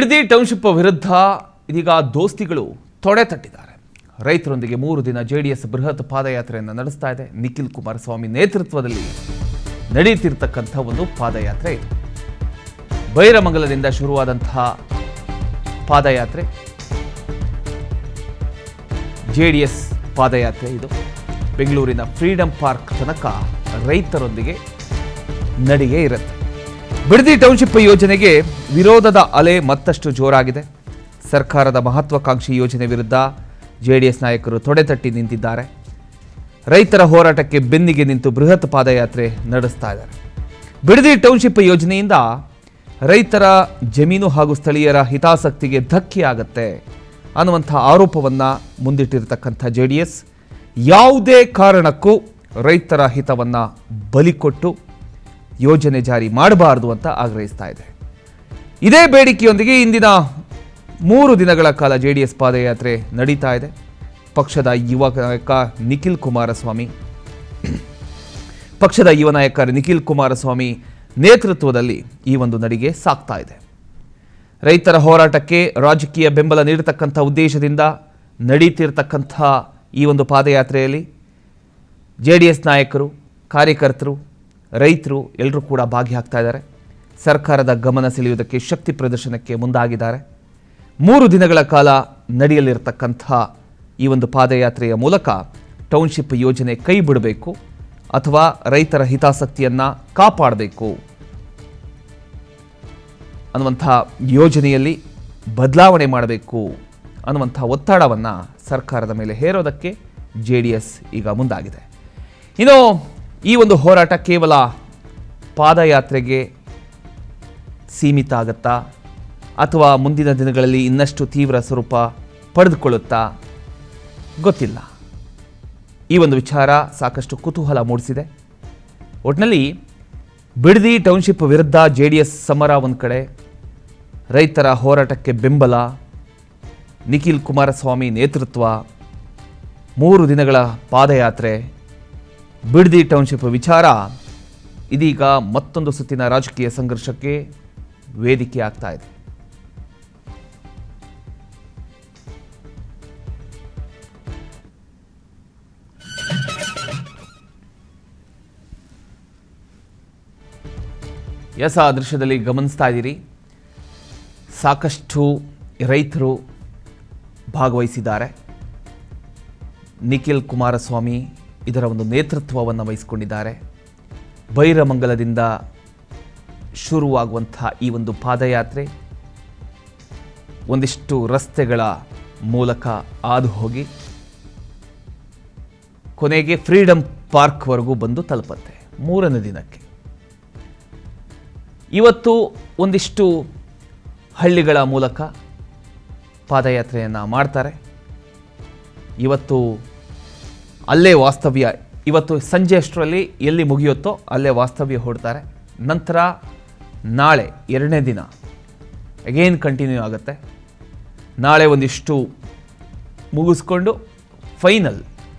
Bidadi township ವಿರುದ್ಧ ಇದೀಗ ದೋಸ್ತಿಗಳು ತೊಡೆ ತಟ್ಟಿದ್ದಾರೆ. ರೈತರೊಂದಿಗೆ 3 ದಿನ ಜೆಡಿಎಸ್ ಬೃಹತ್ ಪಾದಯಾತ್ರೆಯನ್ನು ನಡೆಸ್ತಾ ಇದೆ. ನಿಖಿಲ್ ಕುಮಾರಸ್ವಾಮಿ ನೇತೃತ್ವದಲ್ಲಿ ನಡೆಯುತ್ತಿರತಕ್ಕಂಥ ಒಂದು ಪಾದಯಾತ್ರೆ ಇದು. ಬೈರಮಂಗಲದಿಂದ ಶುರುವಾದಂತಹ ಪಾದಯಾತ್ರೆ ಜೆಡಿಎಸ್ ಪಾದಯಾತ್ರೆ ಇದು. ಬೆಂಗಳೂರಿನ ಫ್ರೀಡಂ ಪಾರ್ಕ್ ತನಕ ರೈತರೊಂದಿಗೆ ನಡಿಗೆ ಇರುತ್ತೆ. ಬಿಡದಿ ಟೌನ್ಶಿಪ್ ಯೋಜನೆಗೆ ವಿರೋಧದ ಅಲೆ ಮತ್ತಷ್ಟು ಜೋರಾಗಿದೆ. ಸರ್ಕಾರದ ಮಹತ್ವಾಕಾಂಕ್ಷಿ ಯೋಜನೆ ವಿರುದ್ಧ ಜೆಡಿಎಸ್ ನಾಯಕರು ತೊಡೆತಟ್ಟಿ ನಿಂತಿದ್ದಾರೆ. ರೈತರ ಹೋರಾಟಕ್ಕೆ ಬೆನ್ನಿಗೆ ನಿಂತು ಬೃಹತ್ ಪಾದಯಾತ್ರೆ ನಡೆಸ್ತಾ ಇದ್ದಾರೆ. ಬಿಡದಿ ಟೌನ್ಶಿಪ್ ಯೋಜನೆಯಿಂದ ರೈತರ ಜಮೀನು ಹಾಗೂ ಸ್ಥಳೀಯರ ಹಿತಾಸಕ್ತಿಗೆ ಧಕ್ಕೆಯಾಗತ್ತೆ ಅನ್ನುವಂಥ ಆರೋಪವನ್ನು ಮುಂದಿಟ್ಟಿರತಕ್ಕಂಥ ಜೆಡಿಎಸ್ ಯಾವುದೇ ಕಾರಣಕ್ಕೂ ರೈತರ ಹಿತವನ್ನು ಬಲಿಕೊಟ್ಟು ಯೋಜನೆ ಜಾರಿ ಮಾಡಬಾರದು ಅಂತ ಆಗ್ರಹಿಸ್ತಾ ಇದೆ. ಇದೇ ಬೇಡಿಕೆಯೊಂದಿಗೆ ಇಂದಿನ 3 ದಿನಗಳ ಕಾಲ ಜೆಡಿಎಸ್ ಪಾದಯಾತ್ರೆ ನಡೀತಾ ಇದೆ. ಪಕ್ಷದ ಯುವ ನಾಯಕ ನಿಖಿಲ್ ಕುಮಾರಸ್ವಾಮಿ ನೇತೃತ್ವದಲ್ಲಿ ಈ ಒಂದು ನಡಿಗೆ ಸಾಗ್ತಾ ಇದೆ. ರೈತರ ಹೋರಾಟಕ್ಕೆ ರಾಜಕೀಯ ಬೆಂಬಲ ನೀಡತಕ್ಕಂಥ ಉದ್ದೇಶದಿಂದ ನಡೀತಿರ್ತಕ್ಕಂಥ ಈ ಒಂದು ಪಾದಯಾತ್ರೆಯಲ್ಲಿ ಜೆಡಿಎಸ್ ನಾಯಕರು, ಕಾರ್ಯಕರ್ತರು, ರೈತರು ಎಲ್ಲರೂ ಕೂಡ ಭಾಗಿಯಾಗ್ತಾ ಇದ್ದಾರೆ. ಸರ್ಕಾರದ ಗಮನ ಸೆಳೆಯುವುದಕ್ಕೆ ಶಕ್ತಿ ಪ್ರದರ್ಶನಕ್ಕೆ ಮುಂದಾಗಿದ್ದಾರೆ. 3 ದಿನಗಳ ಕಾಲ ನಡೆಯಲಿರತಕ್ಕಂಥ ಈ ಒಂದು ಪಾದಯಾತ್ರೆಯ ಮೂಲಕ ಟೌನ್ಶಿಪ್ ಯೋಜನೆ ಕೈ ಬಿಡಬೇಕು ಅಥವಾ ರೈತರ ಹಿತಾಸಕ್ತಿಯನ್ನು ಕಾಪಾಡಬೇಕು ಅನ್ನುವಂಥ ಯೋಜನೆಯಲ್ಲಿ ಬದಲಾವಣೆ ಮಾಡಬೇಕು ಅನ್ನುವಂಥ ಒತ್ತಡವನ್ನು ಸರ್ಕಾರದ ಮೇಲೆ ಹೇರೋದಕ್ಕೆ ಜೆಡಿಎಸ್ ಈಗ ಮುಂದಾಗಿದೆ. ಇನ್ನು ಈ ಒಂದು ಹೋರಾಟ ಕೇವಲ ಪಾದಯಾತ್ರೆಗೆ ಸೀಮಿತ ಆಗುತ್ತಾ ಅಥವಾ ಮುಂದಿನ ದಿನಗಳಲ್ಲಿ ಇನ್ನಷ್ಟು ತೀವ್ರ ಸ್ವರೂಪ ಪಡೆದುಕೊಳ್ಳುತ್ತಾ ಗೊತ್ತಿಲ್ಲ. ಈ ಒಂದು ವಿಚಾರ ಸಾಕಷ್ಟು ಕುತೂಹಲ ಮೂಡಿಸಿದೆ. ಒಟ್ಟಿನಲ್ಲಿ ಬಿಡದಿ ಟೌನ್ಶಿಪ್ ವಿರುದ್ಧ ಜೆಡಿಎಸ್ ಸಮರ ಒಂದು ಕಡೆ, ರೈತರ ಹೋರಾಟಕ್ಕೆ ಬೆಂಬಲ, ನಿಖಿಲ್ ಕುಮಾರಸ್ವಾಮಿ ನೇತೃತ್ವ, 3 ದಿನಗಳ ಪಾದಯಾತ್ರೆ, ಬಿಡದಿ ಟೌನ್ಶಿಪ್ ವಿಚಾರ ಇದೀಗ ಮತ್ತೊಂದು ಸುತ್ತಿನ ರಾಜಕೀಯ ಸಂಘರ್ಷಕ್ಕೆ ವೇದಿಕೆ ಆಗ್ತಾ ಇದೆ. ಆ ದೃಶ್ಯದಲ್ಲಿ ಗಮನಿಸ್ತಾ ಇದ್ದೀರಿ, ಸಾಕಷ್ಟು ರೈತರು ಭಾಗವಹಿಸಿದ್ದಾರೆ. ನಿಖಿಲ್ ಕುಮಾರಸ್ವಾಮಿ ಇದರ ಒಂದು ನೇತೃತ್ವವನ್ನು ವಹಿಸಿಕೊಂಡಿದ್ದಾರೆ. ಬೈರಮಂಗಲದಿಂದ ಶುರುವಾಗುವಂಥ ಈ ಒಂದು ಪಾದಯಾತ್ರೆ ಒಂದಿಷ್ಟು ರಸ್ತೆಗಳ ಮೂಲಕ ಹಾದು ಹೋಗಿ ಕೊನೆಗೆ ಫ್ರೀಡಂ ಪಾರ್ಕ್ವರೆಗೂ ಬಂದು ತಲುಪುತ್ತೆ 3ನೇ ದಿನಕ್ಕೆ. ಇವತ್ತು ಒಂದಿಷ್ಟು ಹಳ್ಳಿಗಳ ಮೂಲಕ ಪಾದಯಾತ್ರೆಯನ್ನು ಮಾಡ್ತಾರೆ. ಇವತ್ತು ಅಲ್ಲೇ ವಾಸ್ತವ್ಯ, ಇವತ್ತು ಸಂಜೆ ಅಷ್ಟರಲ್ಲಿ ಎಲ್ಲಿ ಮುಗಿಯುತ್ತೋ ಅಲ್ಲೇ ವಾಸ್ತವ್ಯ ಹೂಡ್ತಾರೆ. ನಂತರ ನಾಳೆ 2ನೇ ದಿನ ಅಗೇನ್ ಕಂಟಿನ್ಯೂ ಆಗುತ್ತೆ. ನಾಳೆ ಒಂದಿಷ್ಟು ಮುಗಿಸ್ಕೊಂಡು ಫೈನಲ್